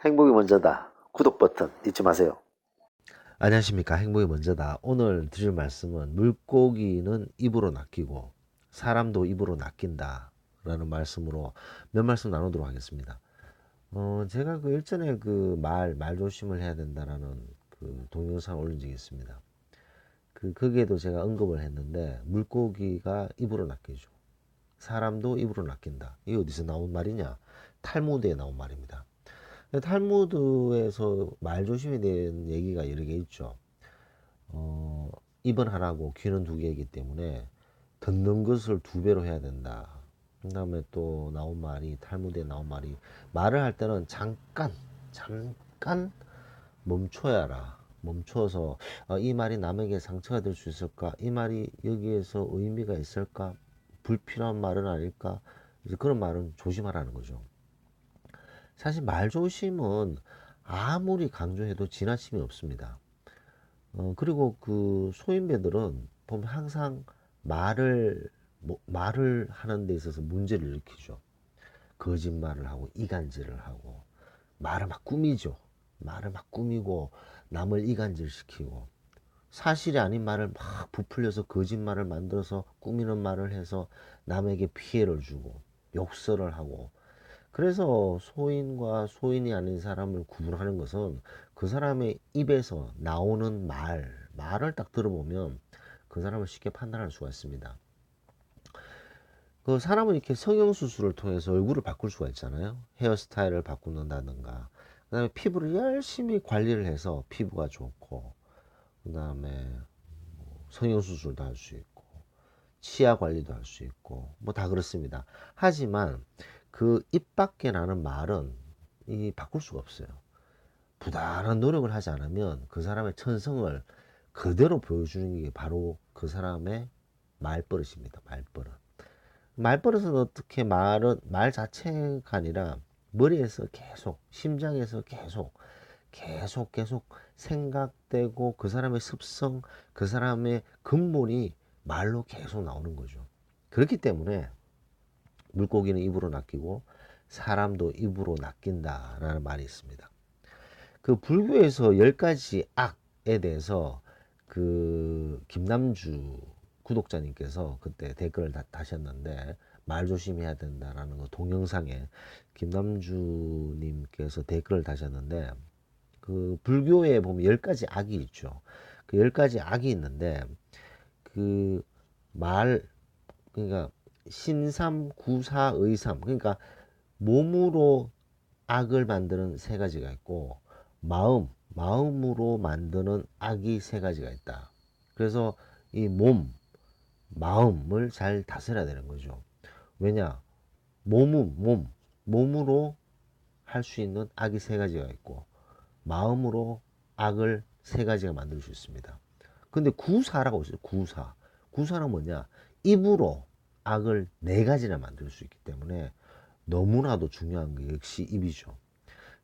행복이 먼저다. 구독 버튼 잊지 마세요. 안녕하십니까. 행복이 먼저다. 오늘 드릴 말씀은 물고기는 입으로 낚이고 사람도 입으로 낚인다 라는 말씀으로 몇 말씀 나누도록 하겠습니다. 제가 그 일전에 그 말 조심을 해야 된다라는 그 동영상을 올린 적이 있습니다. 거기에도 제가 언급을 했는데 물고기가 입으로 낚이죠. 사람도 입으로 낚인다. 이게 어디서 나온 말이냐? 탈무드에 나온 말입니다. 탈무드에서 말조심에 대한 얘기가 여러 개 있죠. 입은 하나고 귀는 두 개이기 때문에 듣는 것을 두 배로 해야 된다. 그 다음에 또 나온 말이, 탈무드에 나온 말이, 말을 할 때는 잠깐 멈춰야 하라. 멈춰서 이 말이 남에게 상처가 될 수 있을까? 이 말이 여기에서 의미가 있을까? 불필요한 말은 아닐까? 이제 그런 말은 조심하라는 거죠. 사실 말조심은 아무리 강조해도 지나침이 없습니다. 그리고 그 소인배들은 보면 항상 말을 하는 데 있어서 문제를 일으키죠. 거짓말을 하고 이간질을 하고 말을 막 꾸미죠. 말을 막 꾸미고 남을 이간질시키고 사실이 아닌 말을 막 부풀려서 거짓말을 만들어서 꾸미는 말을 해서 남에게 피해를 주고 욕설을 하고, 그래서 소인과 소인이 아닌 사람을 구분하는 것은 그 사람의 입에서 나오는 말을 딱 들어보면 그 사람을 쉽게 판단할 수가 있습니다. 그 사람은 이렇게 성형수술을 통해서 얼굴을 바꿀 수가 있잖아요. 헤어스타일을 바꾼다든가, 그 다음에 피부를 열심히 관리를 해서 피부가 좋고, 그 다음에 성형수술도 할 수 있고, 치아 관리도 할 수 있고, 뭐 다 그렇습니다. 하지만 그 입 밖에 나는 말은 바꿀 수가 없어요. 부단한 노력을 하지 않으면 그 사람의 천성을 그대로 보여주는 게 바로 그 사람의 말버릇입니다. 말버릇. 말버릇은 어떻게 말 자체가 아니라 머리에서 계속, 심장에서 계속 생각되고 그 사람의 습성, 그 사람의 근본이 말로 계속 나오는 거죠. 그렇기 때문에 물고기는 입으로 낚이고 사람도 입으로 낚인다라는 말이 있습니다. 그 불교에서 10가지 악에 대해서 그 김남주 구독자님께서 그때 댓글을 다셨는데, 말 조심해야 된다라는 거 동영상에 김남주님께서 댓글을 다셨는데, 그 불교에 보면 10가지 악이 있죠. 그 10가지 악이 있는데 그 말, 그러니까 신삼, 구사, 의삼, 그러니까 몸으로 악을 만드는 세 가지가 있고 마음으로 만드는 악이 세 가지가 있다. 그래서 이 마음을 잘 다스려야 되는 거죠. 왜냐? 몸으로 할 수 있는 악이 세 가지가 있고 마음으로 악을 세 가지가 만들 수 있습니다. 근데 구사라고 있어요. 구사는 뭐냐? 입으로 악을 네 가지나 만들 수 있기 때문에 너무나도 중요한 게 역시 입이죠.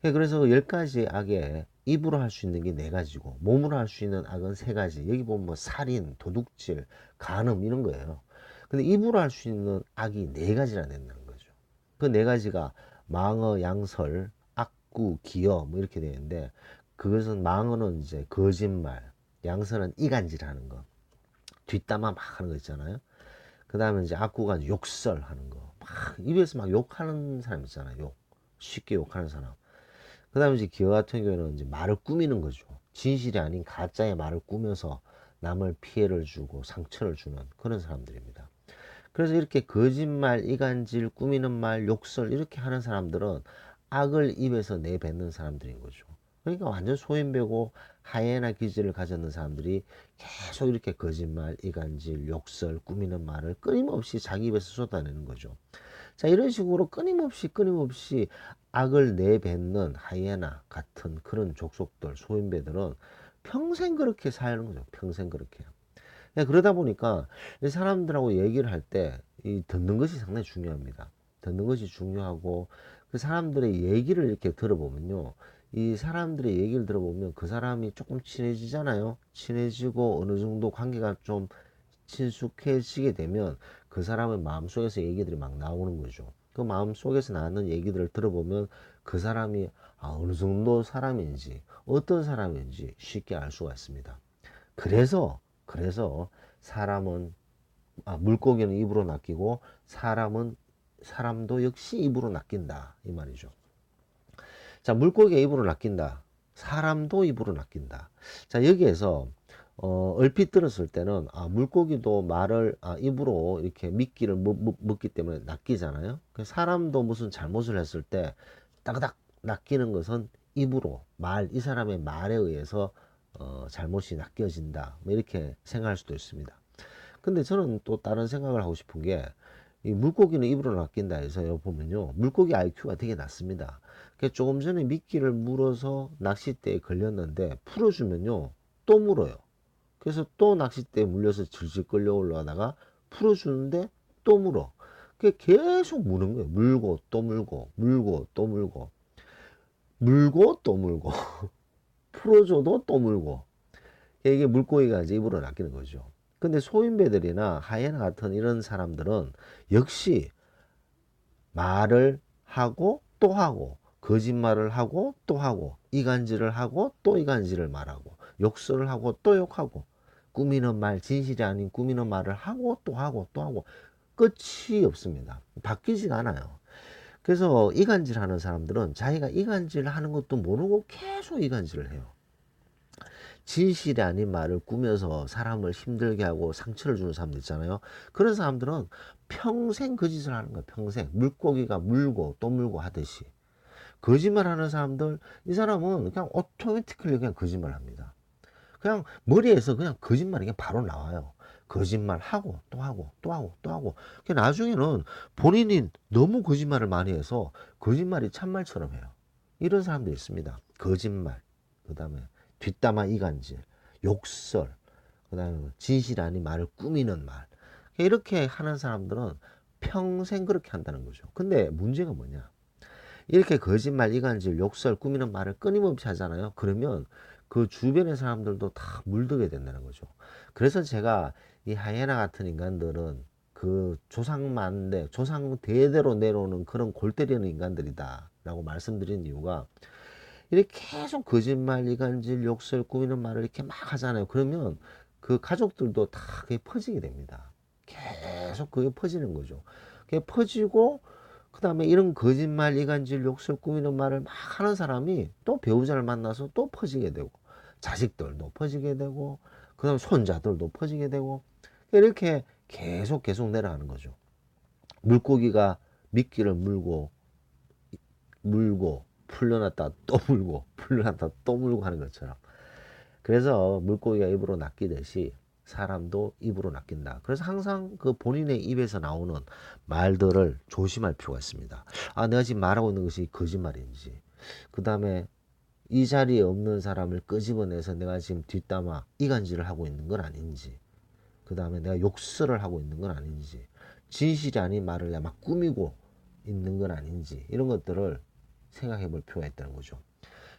그래서 10가지 악에 입으로 할 수 있는 게 네 가지고 몸으로 할 수 있는 악은 세 가지. 여기 보면 뭐 살인, 도둑질, 간음 이런 거예요. 근데 입으로 할 수 있는 악이 네 가지나 된다는 거죠. 그 네 가지가 망어, 양설, 악구, 기어 뭐 이렇게 되는데, 그것은 망어는 이제 거짓말, 양설은 이간질하는 거, 뒷담화 막 하는 거 있잖아요. 그 다음에 이제 악구가 욕설하는 거, 막 입에서 막 욕하는 사람 있잖아요. 쉽게 욕하는 사람. 그 다음에 이제 기어 같은 경우에는 이제 말을 꾸미는 거죠. 진실이 아닌 가짜의 말을 꾸며서 남을 피해를 주고 상처를 주는 그런 사람들입니다. 그래서 이렇게 거짓말, 이간질, 꾸미는 말, 욕설 이렇게 하는 사람들은 악을 입에서 내뱉는 사람들인 거죠. 그러니까 완전 소인배고 하이에나 기질을 가졌는 사람들이 계속 이렇게 거짓말, 이간질, 욕설, 꾸미는 말을 끊임없이 자기 입에서 쏟아내는 거죠. 자, 이런 식으로 끊임없이 악을 내뱉는 하이에나 같은 그런 족속들, 소인배들은 평생 그렇게 사는 거죠. 평생 그렇게. 그러다 보니까 이 사람들하고 얘기를 할 때 이 듣는 것이 상당히 중요합니다. 듣는 것이 중요하고, 그 사람들의 얘기를 이렇게 들어보면요. 이 사람들의 얘기를 들어보면 그 사람이 조금 친해지잖아요. 친해지고 어느 정도 관계가 좀 친숙해지게 되면 그 사람의 마음속에서 얘기들이 막 나오는 거죠. 그 마음 속에서 나는 얘기들을 들어보면 그 사람이 어느 정도 사람인지 어떤 사람인지 쉽게 알 수가 있습니다. 그래서 사람은 물고기는 입으로 낚이고 사람도 역시 입으로 낚인다 이 말이죠. 자, 물고기가 입으로 낚인다. 사람도 입으로 낚인다. 자, 여기에서 얼핏 들었을 때는 물고기도 말을 입으로 이렇게 미끼를 먹기 때문에 낚이잖아요. 사람도 무슨 잘못을 했을 때 따그닥 낚이는 것은 입으로 이 사람의 말에 의해서 잘못이 낚여진다. 뭐 이렇게 생각할 수도 있습니다. 근데 저는 또 다른 생각을 하고 싶은 게 이 물고기는 입으로 낚인다 해서 보면요 물고기 IQ가 되게 낮습니다. 조금 전에 미끼를 물어서 낚싯대에 걸렸는데 풀어주면요 또 물어요. 그래서 또 낚싯대에 물려서 질질 끌려 올라가다가 풀어주는데 또 물어. 그게 계속 무는 거예요. 물고 또 물고 물고 또 물고 물고 또 물고 풀어줘도 또 물고. 이게 물고기가 이제 입으로 낚이는 거죠. 근데 소인배들이나 하이에나 같은 이런 사람들은 역시 말을 하고 또 하고 거짓말을 하고 또 하고 이간질을 하고 또 이간질을 말하고 욕설을 하고 또 욕하고 꾸미는 말 진실이 아닌 꾸미는 말을 하고 또 하고 또 하고 끝이 없습니다. 바뀌지가 않아요. 그래서 이간질 하는 사람들은 자기가 이간질 하는 것도 모르고 계속 이간질을 해요. 진실이 아닌 말을 꾸며서 사람을 힘들게 하고 상처를 주는 사람들 있잖아요. 그런 사람들은 평생 거짓을 하는 거예요. 평생. 물고기가 물고 또 물고 하듯이. 거짓말하는 사람들, 이 사람은 그냥 오토매티컬리 그냥 거짓말 합니다. 그냥 머리에서 그냥 거짓말이 그냥 바로 나와요. 거짓말 하고 또 하고 또 하고 또 하고. 나중에는 본인이 너무 거짓말을 많이 해서 거짓말이 참말처럼 해요. 이런 사람도 있습니다. 거짓말, 그 다음에 뒷담화 이간질, 욕설, 그 다음에 진실 아닌 말을 꾸미는 말. 이렇게 하는 사람들은 평생 그렇게 한다는 거죠. 근데 문제가 뭐냐? 이렇게 거짓말, 이간질, 욕설, 꾸미는 말을 끊임없이 하잖아요. 그러면 그 주변의 사람들도 다 물들게 된다는 거죠. 그래서 제가 이 하이에나 같은 인간들은 그 조상 대대로 내려오는 그런 골 때리는 인간들이다 라고 말씀드린 이유가 이렇게 계속 거짓말, 이간질, 욕설, 꾸미는 말을 이렇게 막 하잖아요. 그러면 그 가족들도 다 그게 퍼지게 됩니다. 계속 그게 퍼지는 거죠. 그게 퍼지고 그 다음에 이런 거짓말, 이간질, 욕설, 꾸미는 말을 막 하는 사람이 또 배우자를 만나서 또 퍼지게 되고 자식들도 퍼지게 되고 그 다음에 손자들도 퍼지게 되고 이렇게 계속 내려가는 거죠. 물고기가 미끼를 물고 풀려났다 또 물고 풀려났다 또 물고 하는 것처럼. 그래서 물고기가 입으로 낚이듯이 사람도 입으로 낚인다. 그래서 항상 그 본인의 입에서 나오는 말들을 조심할 필요가 있습니다. 내가 지금 말하고 있는 것이 거짓말인지, 그 다음에 이 자리에 없는 사람을 끄집어내서 내가 지금 뒷담화 이간질을 하고 있는 건 아닌지, 그 다음에 내가 욕설을 하고 있는 건 아닌지, 진실이 아닌 말을 내가 막 꾸미고 있는 건 아닌지, 이런 것들을 생각해 볼 필요가 있다는 거죠.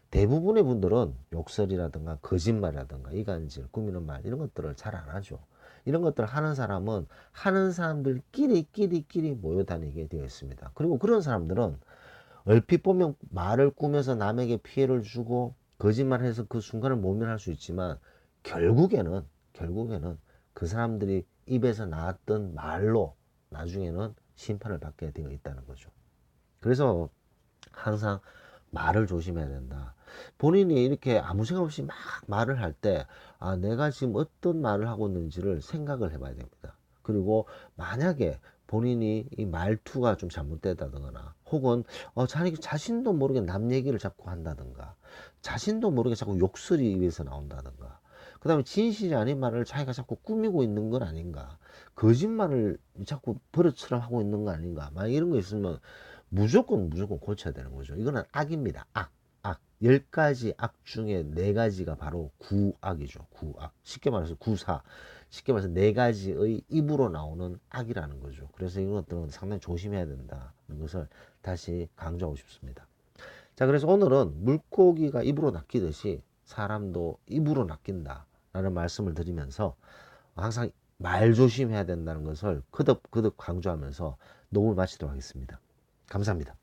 대부분의 분들은 욕설이라든가 거짓말이라든가 이간질, 꾸미는 말 이런 것들을 잘 안 하죠. 이런 것들을 하는 사람은 하는 사람들끼리 모여 다니게 되어 있습니다. 그리고 그런 사람들은 얼핏 보면 말을 꾸며서 남에게 피해를 주고 거짓말해서 그 순간을 모면할 수 있지만 결국에는 그 사람들이 입에서 나왔던 말로 나중에는 심판을 받게 되어 있다는 거죠. 그래서 항상 말을 조심해야 된다. 본인이 이렇게 아무 생각 없이 막 말을 할 때, 내가 지금 어떤 말을 하고 있는지를 생각을 해봐야 됩니다. 그리고 만약에 본인이 이 말투가 좀 잘못되다거나, 혹은, 자신도 모르게 남 얘기를 자꾸 한다든가, 자신도 모르게 자꾸 욕설이 입에서 나온다든가, 그 다음에 진실이 아닌 말을 자기가 자꾸 꾸미고 있는 건 아닌가, 거짓말을 자꾸 버릇처럼 하고 있는 거 아닌가, 막 이런 거 있으면 무조건 고쳐야 되는 거죠. 이거는 악입니다. 악. 10가지 악 중에 4가지가 바로 구악이죠. 구악. 쉽게 말해서 구사. 쉽게 말해서 4가지의 입으로 나오는 악이라는 거죠. 그래서 이런 것들은 상당히 조심해야 된다는 것을 다시 강조하고 싶습니다. 자, 그래서 오늘은 물고기가 입으로 낚이듯이 사람도 입으로 낚인다라는 말씀을 드리면서 항상 말 조심해야 된다는 것을 거듭 강조하면서 녹음을 마치도록 하겠습니다. 감사합니다.